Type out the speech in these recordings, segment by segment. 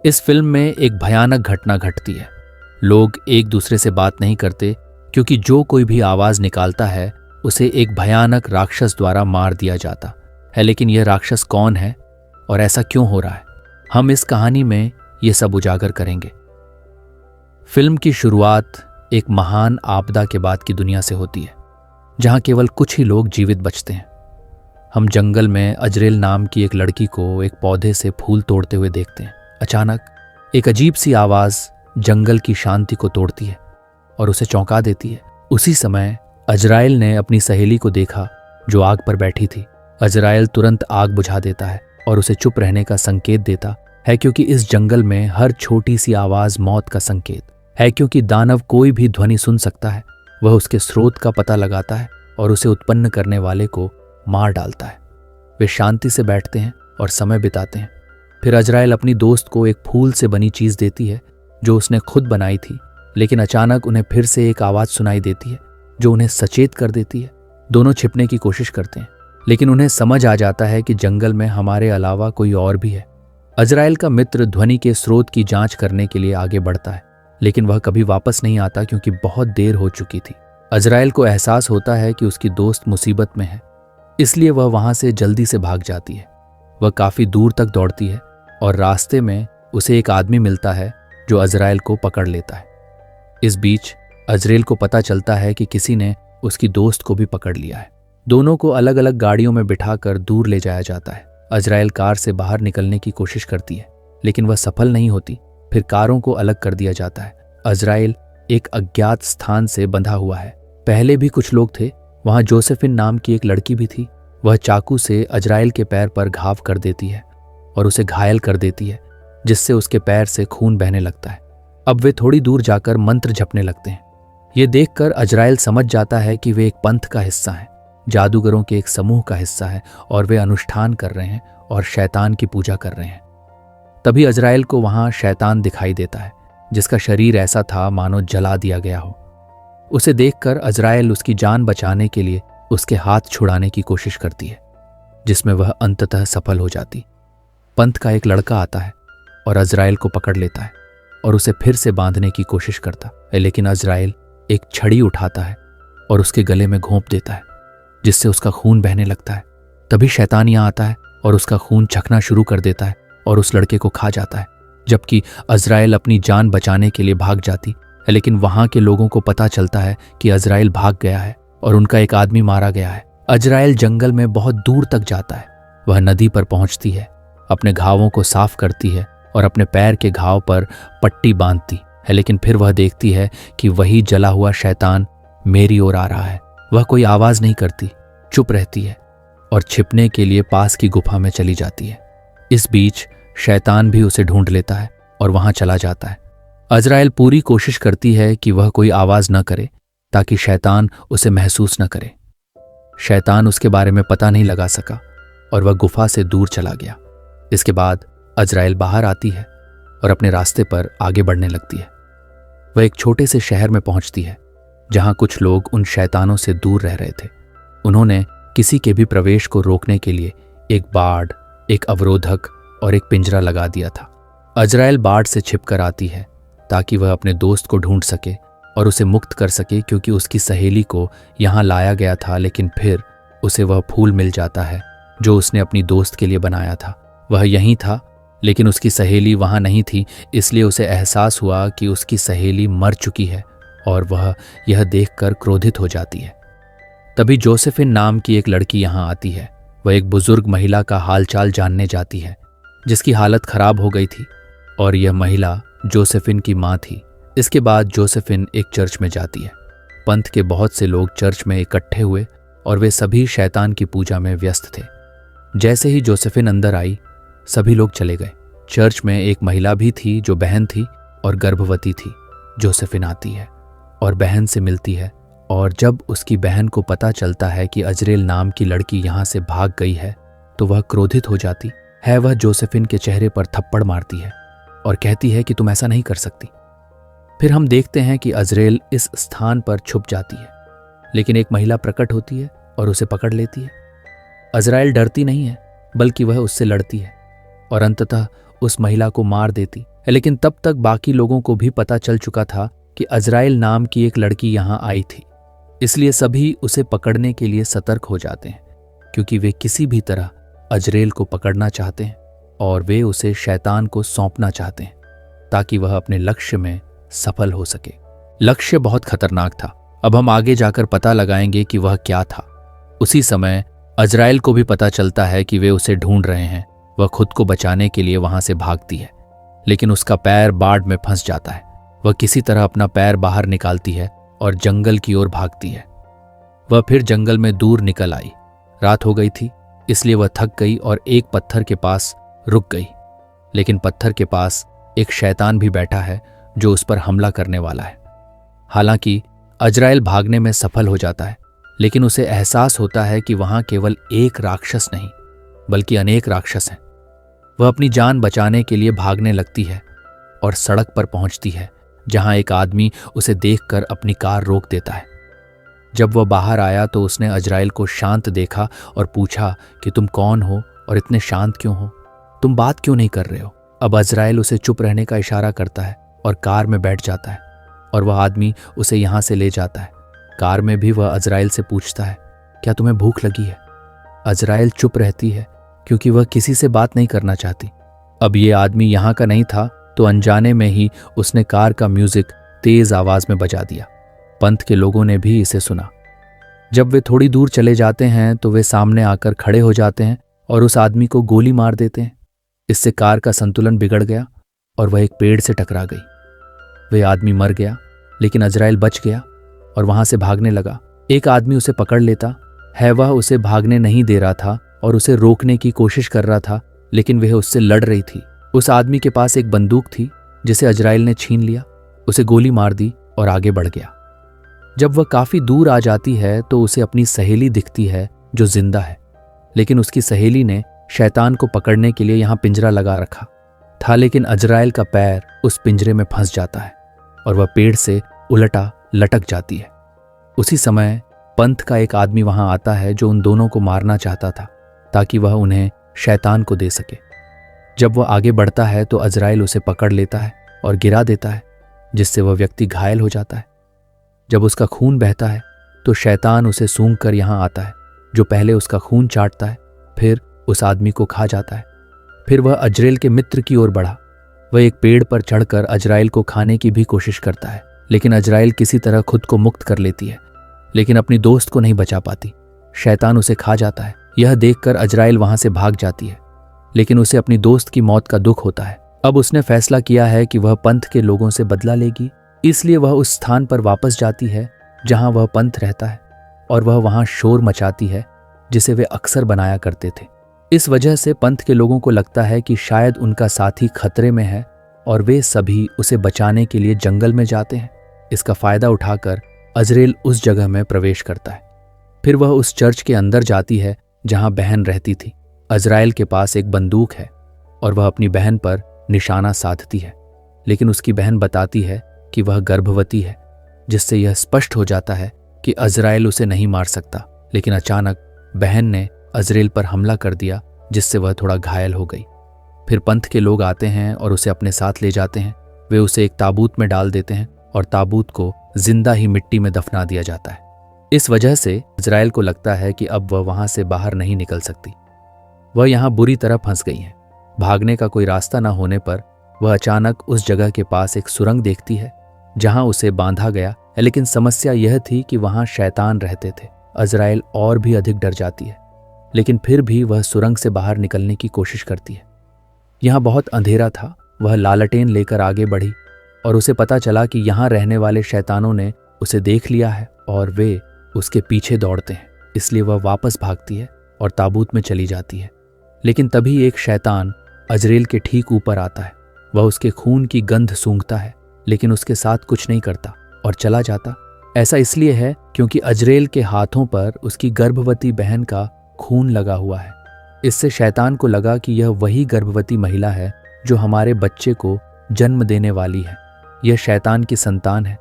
इस फिल्म में एक भयानक घटना घटती है। लोग एक दूसरे से बात नहीं करते क्योंकि जो कोई भी आवाज निकालता है उसे एक भयानक राक्षस द्वारा मार दिया जाता है। लेकिन यह राक्षस कौन है और ऐसा क्यों हो रहा है, हम इस कहानी में ये सब उजागर करेंगे। फिल्म की शुरुआत एक महान आपदा के बाद की दुनिया से होती है, जहां केवल कुछ ही लोग जीवित बचते हैं। हम जंगल में अजरेल नाम की एक लड़की को एक पौधे से फूल तोड़ते हुए देखते हैं। अचानक एक अजीब सी आवाज जंगल की शांति को तोड़ती है और उसे चौंका देती है। उसी समय अजराइल ने अपनी सहेली को देखा जो आग पर बैठी थी। अजराइल तुरंत आग बुझा देता है और उसे चुप रहने का संकेत देता है, क्योंकि इस जंगल में हर छोटी सी आवाज मौत का संकेत है। क्योंकि दानव कोई भी ध्वनि सुन सकता है, वह उसके स्रोत का पता लगाता है और उसे उत्पन्न करने वाले को मार डालता है। वे शांति से बैठते हैं और समय बिताते हैं। फिर अजराइल अपनी दोस्त को एक फूल से बनी चीज देती है जो उसने खुद बनाई थी। लेकिन अचानक उन्हें फिर से एक आवाज सुनाई देती है जो उन्हें सचेत कर देती है। दोनों छिपने की कोशिश करते हैं, लेकिन उन्हें समझ आ जाता है कि जंगल में हमारे अलावा कोई और भी है। अजराइल का मित्र ध्वनि के स्रोत की जांच करने के लिए आगे बढ़ता है, लेकिन वह कभी वापस नहीं आता क्योंकि बहुत देर हो चुकी थी। अजराइल को एहसास होता है कि उसकी दोस्त मुसीबत में है, इसलिए वह वहां से जल्दी से भाग जाती है। वह काफी दूर तक दौड़ती है और रास्ते में उसे एक आदमी मिलता है जो अजराइल को पकड़ लेता है। इस बीच अजरेल को पता चलता है कि किसी ने उसकी दोस्त को भी पकड़ लिया है। दोनों को अलग अलग गाड़ियों में बिठाकर दूर ले जाया जाता है। अजराइल कार से बाहर निकलने की कोशिश करती है, लेकिन वह सफल नहीं होती। फिर कारों को अलग कर दिया जाता है। अजराइल एक अज्ञात स्थान से बंधा हुआ है। पहले भी कुछ लोग थे। वहां जोसेफिन नाम की एक लड़की भी थी। वह चाकू से अजराइल के पैर पर घाव कर देती है और उसे घायल कर देती है, जिससे उसके पैर से खून बहने लगता है। अब वे थोड़ी दूर जाकर मंत्र जपने लगते हैं। ये देखकर अजराइल समझ जाता है कि वे एक पंथ का हिस्सा हैं, जादूगरों के एक समूह का हिस्सा है और वे अनुष्ठान कर रहे हैं और शैतान की पूजा कर रहे हैं। तभी अजराइल को वहां शैतान दिखाई देता है, जिसका शरीर ऐसा था मानो जला दिया गया हो। उसे देखकर अजराइल उसकी जान बचाने के लिए उसके हाथ छुड़ाने की कोशिश करती है, जिसमें वह अंततः सफल हो जाती। पंथ का एक लड़का आता है और अजराइल को पकड़ लेता है और उसे फिर से बांधने की कोशिश करता है, लेकिन अजराइल एक छड़ी उठाता है और उसके गले में घोंप देता है, जिससे उसका खून बहने लगता है। तभी शैतान यहाँ आता है और उसका खून चखना शुरू कर देता है और उस लड़के को खा जाता है, जबकि अजराइल अपनी जान बचाने के लिए भाग जाती है। लेकिन वहां के लोगों को पता चलता है कि अजराइल भाग गया है और उनका एक आदमी मारा गया है। अजराइल जंगल में बहुत दूर तक जाता है। वह नदी पर पहुंचती है, अपने घावों को साफ करती है और अपने पैर के घाव पर पट्टी बांधती है। लेकिन फिर वह देखती है कि वही जला हुआ शैतान मेरी ओर आ रहा है। वह कोई आवाज नहीं करती, चुप रहती है और छिपने के लिए पास की गुफा में चली जाती है। इस बीच शैतान भी उसे ढूंढ लेता है और वहां चला जाता है। अजराइल पूरी कोशिश करती है कि वह कोई आवाज न करे ताकि शैतान उसे महसूस न करे। शैतान उसके बारे में पता नहीं लगा सका और वह गुफा से दूर चला गया। इसके बाद अजराइल बाहर आती है और अपने रास्ते पर आगे बढ़ने लगती है। वह एक छोटे से शहर में पहुंचती है, जहां कुछ लोग उन शैतानों से दूर रह रहे थे। उन्होंने किसी के भी प्रवेश को रोकने के लिए एक बाड़, एक अवरोधक और एक पिंजरा लगा दिया था। अजराइल बाड़ से छिपकर आती है ताकि वह अपने दोस्त को ढूंढ सके और उसे मुक्त कर सके, क्योंकि उसकी सहेली को यहाँ लाया गया था। लेकिन फिर उसे वह फूल मिल जाता है जो उसने अपनी दोस्त के लिए बनाया था। वह यहीं था, लेकिन उसकी सहेली वहां नहीं थी, इसलिए उसे एहसास हुआ कि उसकी सहेली मर चुकी है और वह यह देखकर क्रोधित हो जाती है। तभी जोसेफिन नाम की एक लड़की यहाँ आती है। वह एक बुजुर्ग महिला का हालचाल जानने जाती है, जिसकी हालत खराब हो गई थी, और यह महिला जोसेफिन की माँ थी। इसके बाद जोसेफिन एक चर्च में जाती है। पंथ के बहुत से लोग चर्च में इकट्ठे हुए और वे सभी शैतान की पूजा में व्यस्त थे। जैसे ही जोसेफिन अंदर आई, सभी लोग चले गए। चर्च में एक महिला भी थी जो बहन थी और गर्भवती थी। जोसेफिन आती है और बहन से मिलती है, और जब उसकी बहन को पता चलता है कि अजरेल नाम की लड़की यहाँ से भाग गई है, तो वह क्रोधित हो जाती है। वह जोसेफिन के चेहरे पर थप्पड़ मारती है और कहती है कि तुम ऐसा नहीं कर सकती। फिर हम देखते हैं कि अजरेल इस स्थान पर छुप जाती है, लेकिन एक महिला प्रकट होती है और उसे पकड़ लेती है। अजराइल डरती नहीं है, बल्कि वह उससे लड़ती है और अंततः उस महिला को मार देती, लेकिन तब तक बाकी लोगों को भी पता चल चुका था कि अजराइल नाम की एक लड़की यहां आई थी। इसलिए सभी उसे पकड़ने के लिए सतर्क हो जाते हैं, क्योंकि वे किसी भी तरह अजरेल को पकड़ना चाहते हैं और वे उसे शैतान को सौंपना चाहते हैं ताकि वह अपने लक्ष्य में सफल हो सके। लक्ष्य बहुत खतरनाक था। अब हम आगे जाकर पता लगाएंगे कि वह क्या था। उसी समय अजराइल को भी पता चलता है कि वे उसे ढूंढ रहे हैं। वह खुद को बचाने के लिए वहां से भागती है, लेकिन उसका पैर बाढ़ में फंस जाता है। वह किसी तरह अपना पैर बाहर निकालती है और जंगल की ओर भागती है। वह फिर जंगल में दूर निकल आई। रात हो गई थी, इसलिए वह थक गई और एक पत्थर के पास रुक गई। लेकिन पत्थर के पास एक शैतान भी बैठा है जो उस पर हमला करने वाला है। हालांकि अजराइल भागने में सफल हो जाता है, लेकिन उसे एहसास होता है कि वहां केवल एक राक्षस नहीं बल्कि अनेक राक्षस हैं। वह अपनी जान बचाने के लिए भागने लगती है और सड़क पर पहुंचती है, जहां एक आदमी उसे देखकर अपनी कार रोक देता है। जब वह बाहर आया तो उसने अजराइल को शांत देखा और पूछा कि तुम कौन हो और इतने शांत क्यों हो? तुम बात क्यों नहीं कर रहे हो? अब अजराइल उसे चुप रहने का इशारा करता है और कार में बैठ जाता है और वह आदमी उसे यहां से ले जाता है। कार में भी वह अजराइल से पूछता है, क्या तुम्हें भूख लगी है? अजराइल चुप रहती है क्योंकि वह किसी से बात नहीं करना चाहती। अब ये आदमी यहाँ का नहीं था, तो अनजाने में ही उसने कार का म्यूजिक तेज आवाज में बजा दिया। पंथ के लोगों ने भी इसे सुना। जब वे थोड़ी दूर चले जाते हैं तो वे सामने आकर खड़े हो जाते हैं और उस आदमी को गोली मार देते हैं। इससे कार का संतुलन बिगड़ गया और वह एक पेड़ से टकरा गई। वह आदमी मर गया, लेकिन अजराइल बच गया और वहां से भागने लगा। एक आदमी उसे पकड़ लेता है। वह उसे भागने नहीं दे रहा था और उसे रोकने की कोशिश कर रहा था, लेकिन वह उससे लड़ रही थी। उस आदमी के पास एक बंदूक थी जिसे अजराइल ने छीन लिया, उसे गोली मार दी और आगे बढ़ गया। जब वह काफी दूर आ जाती है तो उसे अपनी सहेली दिखती है जो जिंदा है, लेकिन उसकी सहेली ने शैतान को पकड़ने के लिए यहां पिंजरा लगा रखा था। लेकिन अजराइल का पैर उस पिंजरे में फंस जाता है और वह पेड़ से उलटा लटक जाती है। उसी समय पंथ का एक आदमी वहां आता है जो उन दोनों को मारना चाहता था ताकि वह उन्हें शैतान को दे सके। जब वह आगे बढ़ता है तो अजराइल उसे पकड़ लेता है और गिरा देता है, जिससे वह व्यक्ति घायल हो जाता है। जब उसका खून बहता है तो शैतान उसे सूंघ कर यहां आता है, जो पहले उसका खून चाटता है, फिर उस आदमी को खा जाता है। फिर वह अजराइल के मित्र की ओर बढ़ा। वह एक पेड़ पर चढ़कर अजराइल को खाने की भी कोशिश करता है, लेकिन अजराइल किसी तरह खुद को मुक्त कर लेती है, लेकिन अपनी दोस्त को नहीं बचा पाती। शैतान उसे खा जाता है। यह देखकर अजराइल वहां से भाग जाती है, लेकिन उसे अपनी दोस्त की मौत का दुख होता है। अब उसने फैसला किया है कि वह पंथ के लोगों से बदला लेगी, इसलिए वह उस स्थान पर वापस जाती है जहां वह पंथ रहता है और वह वहां शोर मचाती है जिसे वे अक्सर बनाया करते थे। इस वजह से पंथ के लोगों को लगता है कि शायद उनका साथी खतरे में है और वे सभी उसे बचाने के लिए जंगल में जाते हैं। इसका फायदा उठाकर अजराइल उस जगह में प्रवेश करता है। फिर वह उस चर्च के अंदर जाती है जहां बहन रहती थी। अजराइल के पास एक बंदूक है और वह अपनी बहन पर निशाना साधती है, लेकिन उसकी बहन बताती है कि वह गर्भवती है, जिससे यह स्पष्ट हो जाता है कि अजराइल उसे नहीं मार सकता। लेकिन अचानक बहन ने अजराइल पर हमला कर दिया, जिससे वह थोड़ा घायल हो गई। फिर पंथ के लोग आते हैं और उसे अपने साथ ले जाते हैं। वे उसे एक ताबूत में डाल देते हैं और ताबूत को जिंदा ही मिट्टी में दफना दिया जाता है। इस वजह से अजराइल को लगता है कि अब वह वहां से बाहर नहीं निकल सकती। वह यहां बुरी तरह फंस गई है। भागने का कोई रास्ता न होने पर वह अचानक उस जगह के पास एक सुरंग देखती है जहां उसे बांधा गया है, लेकिन समस्या यह थी कि वहां शैतान रहते थे। अजराइल और भी अधिक डर जाती है, लेकिन फिर भी वह सुरंग से बाहर निकलने की कोशिश करती है। यहां बहुत अंधेरा था। वह लालटेन लेकर आगे बढ़ी और उसे पता चला कि यहां रहने वाले शैतानों ने उसे देख लिया है और वे उसके पीछे दौड़ते हैं। इसलिए वह वापस भागती है और ताबूत में चली जाती है। लेकिन तभी एक शैतान अजराइल के ठीक ऊपर आता है। वह उसके खून की गंध सूंघता है, लेकिन उसके साथ कुछ नहीं करता और चला जाता। ऐसा इसलिए है क्योंकि अजराइल के हाथों पर उसकी गर्भवती बहन का खून लगा हुआ है। इससे शैतान को लगा कि यह वही गर्भवती महिला है जो हमारे बच्चे को जन्म देने वाली है। यह शैतान की संतान है,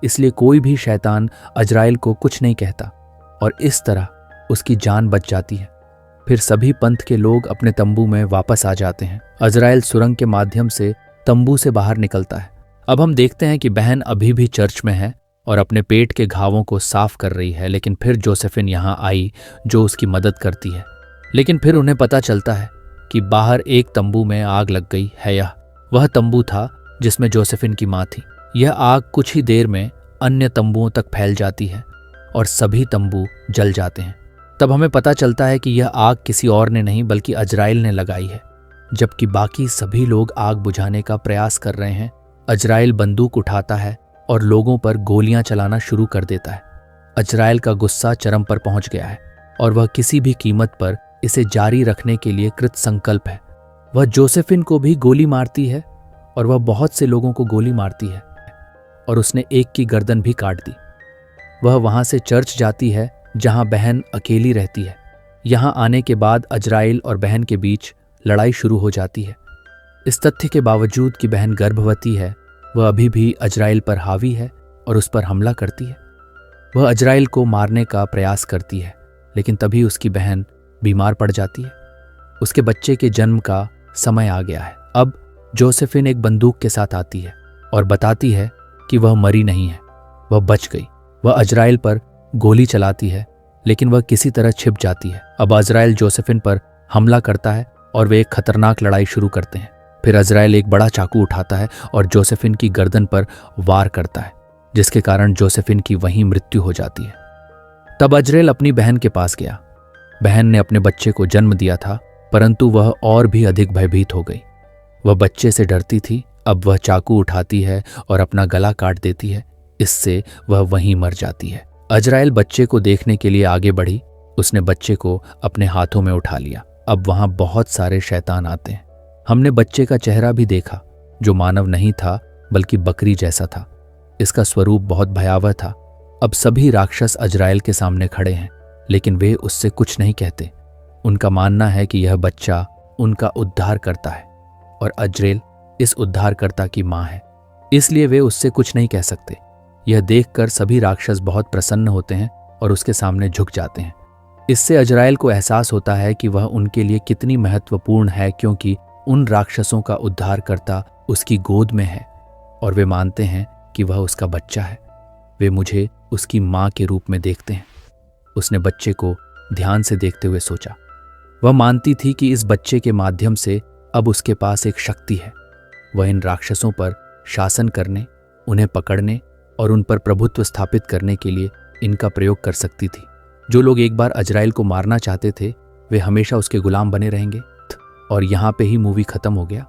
इसलिए कोई भी शैतान अजराइल को कुछ नहीं कहता और इस तरह उसकी जान बच जाती है। फिर सभी पंथ के लोग अपने तंबू में वापस आ जाते हैं। अजराइल सुरंग के माध्यम से तंबू से बाहर निकलता है। अब हम देखते हैं कि बहन अभी भी चर्च में है और अपने पेट के घावों को साफ कर रही है, लेकिन फिर जोसेफिन यहाँ आई जो उसकी मदद करती है। लेकिन फिर उन्हें पता चलता है कि बाहर एक तंबू में आग लग गई है। यह वह तंबू था जिसमें जोसेफिन की माँ थी। यह आग कुछ ही देर में अन्य तंबुओं तक फैल जाती है और सभी तंबू जल जाते हैं। तब हमें पता चलता है कि यह आग किसी और ने नहीं बल्कि अजराइल ने लगाई है। जबकि बाकी सभी लोग आग बुझाने का प्रयास कर रहे हैं, अजराइल बंदूक उठाता है और लोगों पर गोलियां चलाना शुरू कर देता है। अजराइल का गुस्सा चरम पर पहुंच गया है और वह किसी भी कीमत पर इसे जारी रखने के लिए कृत संकल्प है। वह जोसेफिन को भी गोली मारती है और वह बहुत से लोगों को गोली मारती है और उसने एक की गर्दन भी काट दी। वह वहां से चर्च जाती है जहां बहन अकेली रहती है। यहां आने के बाद अजराइल और बहन के बीच लड़ाई शुरू हो जाती है। इस तथ्य के बावजूद कि बहन गर्भवती है, वह अभी भी अजराइल पर हावी है और उस पर हमला करती है। वह अजराइल को मारने का प्रयास करती है, लेकिन तभी उसकी बहन बीमार पड़ जाती है। उसके बच्चे के जन्म का समय आ गया है। अब जोसेफिन एक बंदूक के साथ आती है और बताती है कि वह मरी नहीं है, वह बच गई। वह अजराइल पर गोली चलाती है, लेकिन वह किसी तरह छिप जाती है। अब अजराइल जोसेफिन पर हमला करता है और वे एक खतरनाक लड़ाई शुरू करते हैं। फिर अजराइल एक बड़ा चाकू उठाता है और जोसेफिन की गर्दन पर वार करता है, जिसके कारण जोसेफिन की वहीं मृत्यु हो जाती है। तब अजराइल अपनी बहन के पास गया। बहन ने अपने बच्चे को जन्म दिया था, परंतु वह और भी अधिक भयभीत हो गई। वह बच्चे से डरती थी। अब वह चाकू उठाती है और अपना गला काट देती है। इससे वह वहीं मर जाती है। अजराइल बच्चे को देखने के लिए आगे बढ़ी। उसने बच्चे को अपने हाथों में उठा लिया। अब वहां बहुत सारे शैतान आते हैं। हमने बच्चे का चेहरा भी देखा, जो मानव नहीं था बल्कि बकरी जैसा था। इसका स्वरूप बहुत भयावह था। अब सभी राक्षस अजराइल के सामने खड़े हैं, लेकिन वे उससे कुछ नहीं कहते। उनका मानना है कि यह बच्चा उनका उद्धार करता है और अजराइल इस उद्धारकर्ता की मां है, इसलिए वे उससे कुछ नहीं कह सकते। यह देखकर सभी राक्षस बहुत प्रसन्न होते हैं और उसके सामने झुक जाते हैं। इससे अजराइल को एहसास होता है कि वह उनके लिए कितनी महत्वपूर्ण है, क्योंकि उन राक्षसों का उद्धारकर्ता उसकी गोद में है और वे मानते हैं कि वह उसका बच्चा है। वे मुझे उसकी मां के रूप में देखते हैं। उसने बच्चे को ध्यान से देखते हुए सोचा। वह मानती थी कि इस बच्चे के माध्यम से अब उसके पास एक शक्ति है। वह इन राक्षसों पर शासन करने, उन्हें पकड़ने और उन पर प्रभुत्व स्थापित करने के लिए इनका प्रयोग कर सकती थी। जो लोग एक बार अजराइल को मारना चाहते थे, वे हमेशा उसके गुलाम बने रहेंगे। और यहाँ पे ही मूवी खत्म हो गया।